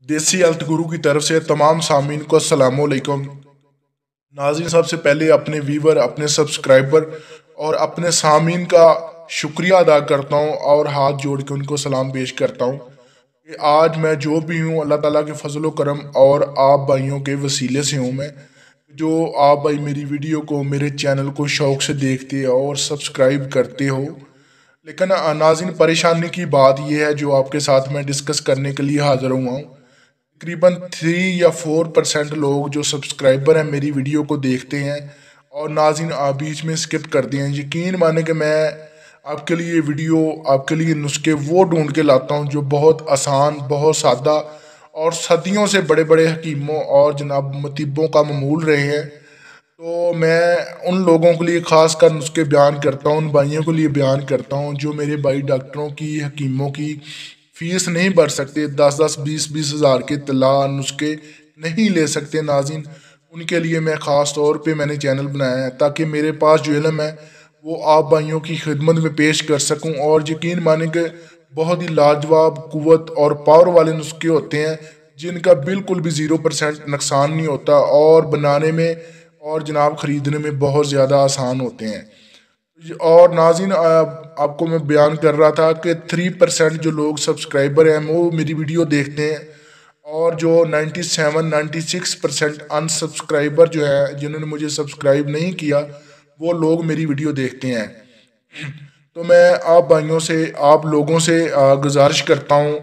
देसी हेल्थ गुरु की तरफ से तमाम सामीन को अस्सलामुअलैकुम। नाज़रीन, सबसे पहले अपने व्यूवर, अपने सब्सक्राइबर और अपने सामीन का शुक्रिया अदा करता हूँ और हाथ जोड़ के उनको सलाम पेश करता हूँ कि आज मैं जो भी हूँ अल्लाह ताला के फजलो करम और आप भाइयों के वसीले से हूँ। मैं जो आप भाई मेरी वीडियो को, मेरे चैनल को शौक़ से देखते और सब्सक्राइब करते हो। लेकिन नाज़रीन, परेशानी की बात यह है जो आपके साथ मैं डिस्कस करने के लिए हाज़िर हुआ हूँ। तकरीबन 3 या 4% लोग जो सब्सक्राइबर हैं मेरी वीडियो को देखते हैं और नाज़रीन आप बीच में स्किप कर दिए हैं। यकीन माने कि मैं आपके लिए वीडियो, आपके लिए नुस्खे वो ढूंढ के लाता हूँ जो बहुत आसान, बहुत सादा और सदियों से बड़े बड़े हकीमों और जनाब मतीबों का ममूल रहे हैं। तो मैं उन लोगों के लिए ख़ास कर नुस्खे बयान करता हूँ, उन भाइयों के लिए बयान करता हूँ जो मेरे भाई डॉक्टरों की, हकीमों की फीस नहीं भर सकते, 10-10, 20-20 हज़ार के तला नुस्खे नहीं ले सकते। नाज़रीन, उनके लिए मैं ख़ास तौर पे मैंने चैनल बनाया है ताकि मेरे पास जो इल्म है वो आप भाइयों की खिदमत में पेश कर सकूं। और यकीन माने कि बहुत ही लाजवाब, कुव्वत और पावर वाले नुस्खे होते हैं जिनका बिल्कुल भी 0% नुकसान नहीं होता और बनाने में और जनाब ख़रीदने में बहुत ज़्यादा आसान होते हैं। और नाज़रीन, आपको मैं बयान कर रहा था कि 3% जो लोग सब्सक्राइबर हैं वो मेरी वीडियो देखते हैं और जो 97-96% अनसब्सक्राइबर जो है, जिन्होंने मुझे सब्सक्राइब नहीं किया, वो लोग मेरी वीडियो देखते हैं। तो मैं आप भाइयों से, आप लोगों से गुजारिश करता हूँ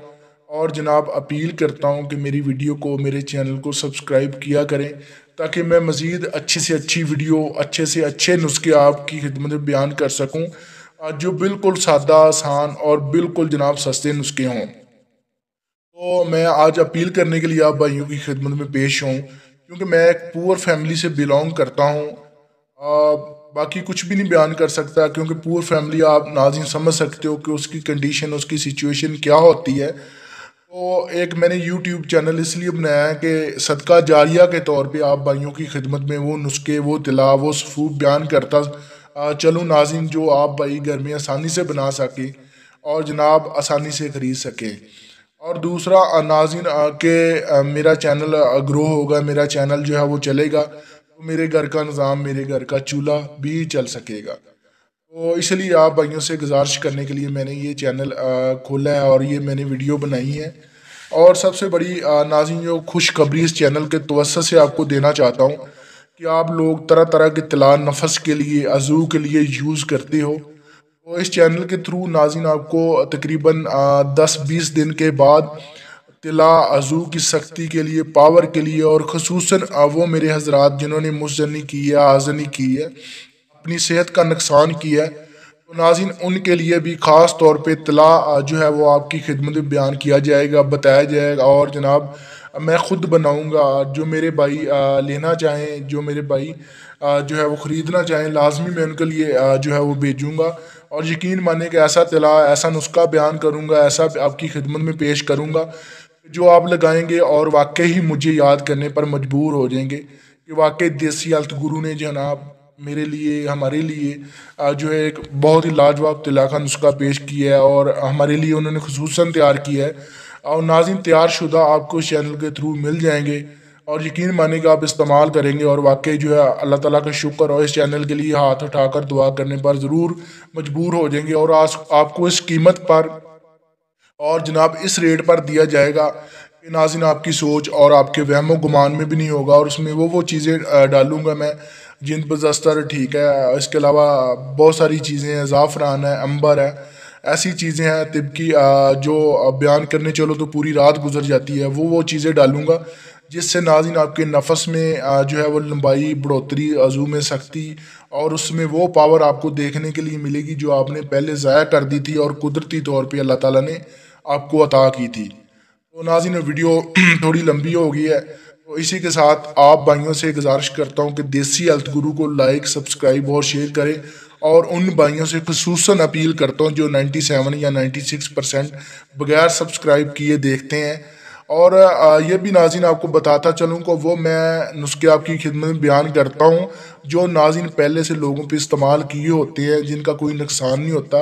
और जनाब अपील करता हूँ कि मेरी वीडियो को, मेरे चैनल को सब्सक्राइब किया करें ताकि मैं मज़ीद अच्छी से अच्छी वीडियो, अच्छे से अच्छे नुस्खे आपकी खिदमत में बयान कर सकूँ जो बिल्कुल सादा, आसान और बिल्कुल जनाब सस्ते नुस्खे हों। तो मैं आज अपील करने के लिए आप भाइयों की खिदमत में पेश हूँ क्योंकि मैं एक पुअर फैमिली से बिलोंग करता हूँ। बाकी कुछ भी नहीं बयान कर सकता क्योंकि पुअर फैमिली आप नाज़रीन समझ सकते हो कि उसकी कंडीशन, उसकी सिचुएशन क्या होती है। तो एक मैंने यूट्यूब चैनल इसलिए बनाया है कि सदका जारिया के तौर पे आप भाइयों की खिदमत में वो नुस्खे, वो तिला, वो सफ़ूफ बयान करता चलूँ नाज़रीन, जो आप भाई घर में आसानी से बना सके और जनाब आसानी से ख़रीद सके। और दूसरा नाज़रीन के मेरा चैनल ग्रो होगा, मेरा चैनल जो है वो चलेगा तो मेरे घर का निज़ाम, मेरे घर का चूल्हा भी चल सकेगा। तो इसलिए आप भाइयों से गुजारिश करने के लिए मैंने ये चैनल खोला है और ये मैंने वीडियो बनाई है। और सबसे बड़ी नाज़रीन जो खुशखबरी इस चैनल के तवस्सुत से आपको देना चाहता हूँ कि आप लोग तरह तरह के तिला नफस के लिए, अज़ू के लिए यूज़ करते हो। तो इस चैनल के थ्रू नाज़रीन आपको तकरीबन 10-20 दिन के बाद तिला, अज़ू की सख्ती के लिए, पावर के लिए और ख़ुसूसन वो मेरे हज़रात जिन्होंने मुज़नी की है, आज़नी की है, अपनी सेहत का नुकसान किया है, तो नाज़रीन उनके लिए भी ख़ास तौर पे तिला जो है वो आपकी खिदमत में बयान किया जाएगा, बताया जाएगा। और जनाब मैं ख़ुद बनाऊँगा, जो मेरे भाई लेना चाहें, जो मेरे भाई जो है वो ख़रीदना चाहें, लाजमी मैं उनके लिए जो है वो भेजूँगा। और यकीन माने कि ऐसा तिला, ऐसा नुस्खा बयान करूँगा, ऐसा आपकी खिदमत में पेश करूँगा जो आप लगाएंगे और वाकई ही मुझे याद करने पर मजबूर हो जाएंगे कि वाकई देसी हेल्थ गुरु ने जनाब मेरे लिए, हमारे लिए जो है एक बहुत ही लाजवाब तिला का नुस्खा पेश किया है और हमारे लिए उन्होंने खुसूसन तैयार किया है। और नाज़रीन तैयार शुदा आपको इस चैनल के थ्रू मिल जाएंगे और यकीन माने कि आप इस्तेमाल करेंगे और वाकई जो है अल्लाह ताला का शुक्र और इस चैनल के लिए हाथ उठाकर दुआ करने पर ज़रूर मजबूर हो जाएंगे। और आज आपको इस कीमत पर और जनाब इस रेट पर दिया जाएगा कि नाज़रीन आपकी सोच और आपके वहमो गुमान में भी नहीं होगा। और उसमें वो चीज़ें डालूँगा मैं जिन बजस्तर, ठीक है, इसके अलावा बहुत सारी चीज़ें हैं, ज़ाफ़रान है, अंबर है, ऐसी चीज़ें हैं तिब की जो बयान करने चलो तो पूरी रात गुजर जाती है। वो चीज़ें डालूँगा जिससे नाज़रीन आपके नफस में जो है वो लंबाई, बढ़ोतरी, अज़ू में सख्ती और उसमें वो पावर आपको देखने के लिए मिलेगी जो आपने पहले ज़ाया कर दी थी और कुदरती तौर पे अल्लाह ताला ने आपको अता की थी। तो नाज़रीन वीडियो थोड़ी लंबी हो गई है, तो इसी के साथ आप भाइयों से गुजारिश करता हूँ कि देसी हेल्थ गुरु को लाइक, सब्सक्राइब और शेयर करें। और उन भाइयों से खुसूसन अपील करता हूँ जो 97 या 96% बगैर सब्सक्राइब किए देखते हैं। और ये भी नाज़रीन आपको बताता चलूँ कि वो मैं नुस्खे आपकी खिदमत में बयान करता हूँ जो नाज़रीन पहले से लोगों पे इस्तेमाल किए होते हैं, जिनका कोई नुकसान नहीं होता।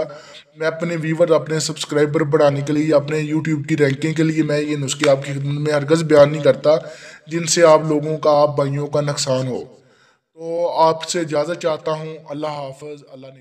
मैं अपने व्यूवर, अपने सब्सक्राइबर बढ़ाने के लिए, अपने यूट्यूब की रैंकिंग के लिए मैं ये नुस्खे आपकी खिदमत में हरगज़ बयान नहीं करता जिनसे आप लोगों का, आप भाइयों का नुकसान हो। तो आपसे इजाज़त चाहता हूँ। अल्लाह हाफ़िज़, अल्लाह ने